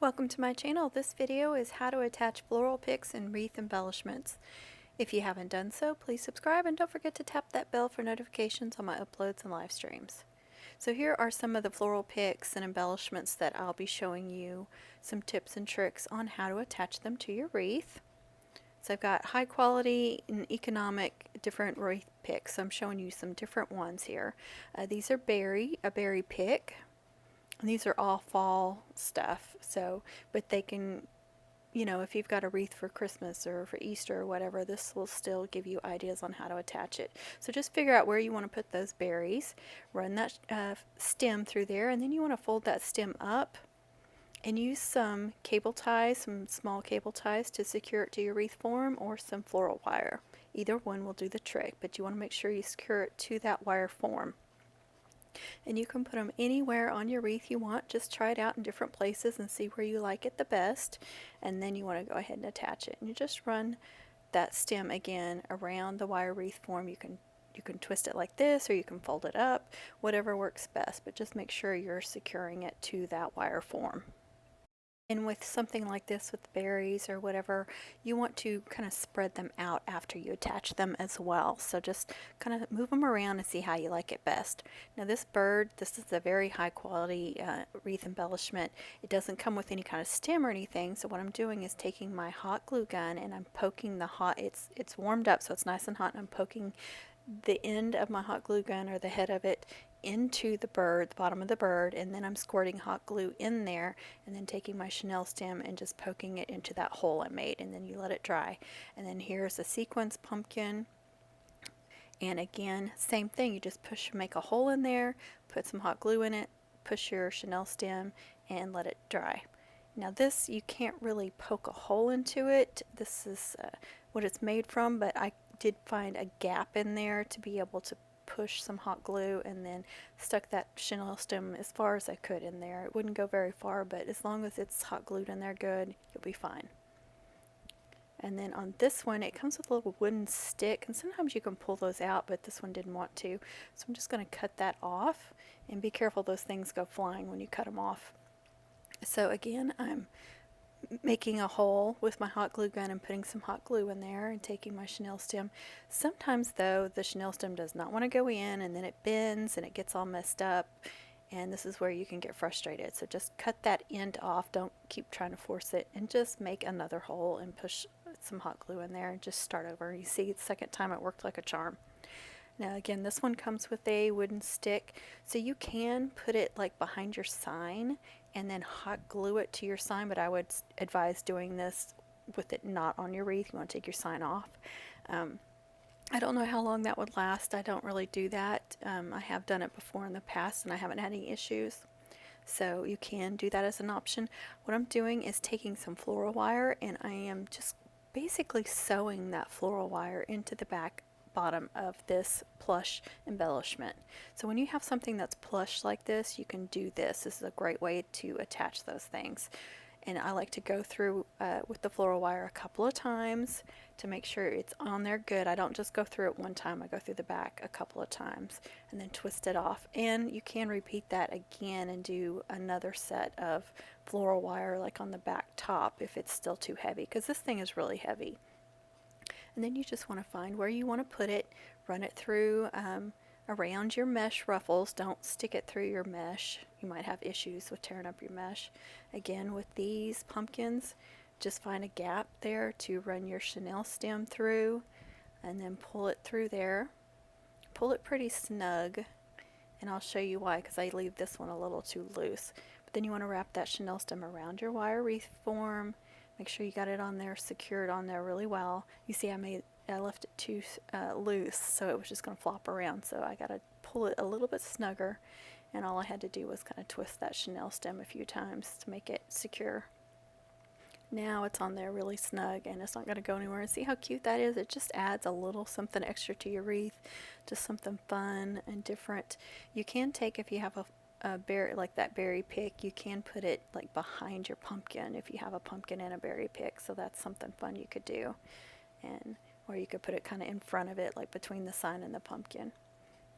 Welcome to my channel. This video is how to attach floral picks and wreath embellishments. If you haven't done so, please subscribe and don't forget to tap that bell for notifications on my uploads and live streams. So here are some of the floral picks and embellishments that I'll be showing you some tips and tricks on how to attach them to your wreath. So I've got high quality and economic different wreath picks. So I'm showing you some different ones here. These are a berry pick. And these are all fall stuff, but they can, if you've got a wreath for Christmas or for Easter or whatever, this will still give you ideas on how to attach it. So just figure out where you want to put those berries, run that stem through there, and then you want to fold that stem up and use some cable ties, some small cable ties to secure it to your wreath form, or some floral wire. Either one will do the trick, but you want to make sure you secure it to that wire form. And you can put them anywhere on your wreath you want. Just try it out in different places and see where you like it the best. And then you want to go ahead and attach it. And you just run that stem again around the wire wreath form. You can twist it like this, or you can fold it up, whatever works best. But just make sure you're securing it to that wire form. And with something like this, with berries or whatever, you want to kind of spread them out after you attach them as well. So just kind of move them around and see how you like it best. Now this is a very high quality wreath embellishment. It doesn't come with any kind of stem or anything. So what I'm doing is taking my hot glue gun and I'm poking it's warmed up, so it's nice and hot, and I'm poking the end of my hot glue gun, or the head of it, into the bottom of the bird, and then I'm squirting hot glue in there, and then taking my chenille stem and just poking it into that hole I made, and then you let it dry. And then here's a sequence pumpkin, and again, same thing, you just make a hole in there, put some hot glue in it, push your chenille stem, and let it dry. Now this, you can't really poke a hole into it. This is what it's made from, but I did find a gap in there to be able to push some hot glue, and then stuck that chenille stem as far as I could in there. It wouldn't go very far, but as long as it's hot glued in there good, you'll be fine. And then on this one, it comes with a little wooden stick, and sometimes you can pull those out, but this one didn't want to. So I'm just going to cut that off, and be careful, those things go flying when you cut them off. So again, I'm making a hole with my hot glue gun and putting some hot glue in there and taking my chenille stem. Sometimes though, the chenille stem does not want to go in, and then it bends and it gets all messed up, and this is where you can get frustrated. So just cut that end off, don't keep trying to force it, and just make another hole and push some hot glue in there and just start over. You see, the second time it worked like a charm. Now again, this one comes with a wooden stick, so you can put it like behind your sign and then hot glue it to your sign, but I would advise doing this with it not on your wreath. You want to take your sign off. I don't know how long that would last. I don't really do that. I have done it before in the past and I haven't had any issues. So you can do that as an option. What I'm doing is taking some floral wire, and I am just basically sewing that floral wire into the bottom of this plush embellishment. So when you have something that's plush like this, you can do this. This is a great way to attach those things. And I like to go through with the floral wire a couple of times to make sure it's on there good. I don't just go through it one time. I go through the back a couple of times and then twist it off. And you can repeat that again and do another set of floral wire like on the back top if it's still too heavy, because this thing is really heavy. And then you just want to find where you want to put it, run it through around your mesh ruffles. Don't stick it through your mesh. You might have issues with tearing up your mesh. Again, with these pumpkins, just find a gap there to run your chenille stem through, and then pull it through there. Pull it pretty snug, and I'll show you why, because I leave this one a little too loose. But then you want to wrap that chenille stem around your wire wreath form. Make sure you got it on there, secured on there really well. You see, I left it too loose, so it was just going to flop around. So I got to pull it a little bit snugger, and all I had to do was kind of twist that chenille stem a few times to make it secure. Now it's on there really snug, and it's not going to go anywhere. And see how cute that is? It just adds a little something extra to your wreath, just something fun and different. You can take, if you have a berry, like that berry pick, you can put it like behind your pumpkin if you have a pumpkin and a berry pick, so that's something fun you could do. And or you could put it kind of in front of it, like between the sign and the pumpkin.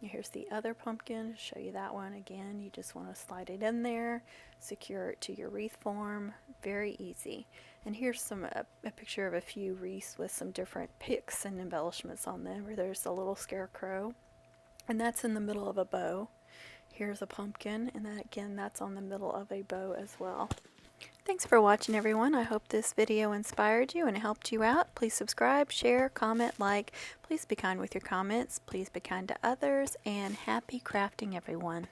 Here's the other pumpkin. To show you that one again, you just want to slide it in there, secure it to your wreath form. Very easy. And here's a picture of a few wreaths with some different picks and embellishments on them. Where there's a little scarecrow, and that's in the middle of a bow. Here's a pumpkin, and that again, that's on the middle of a bow as well. Thanks for watching, everyone. I hope this video inspired you and helped you out. Please subscribe, share, comment, like. Please be kind with your comments. Please be kind to others, and happy crafting, everyone.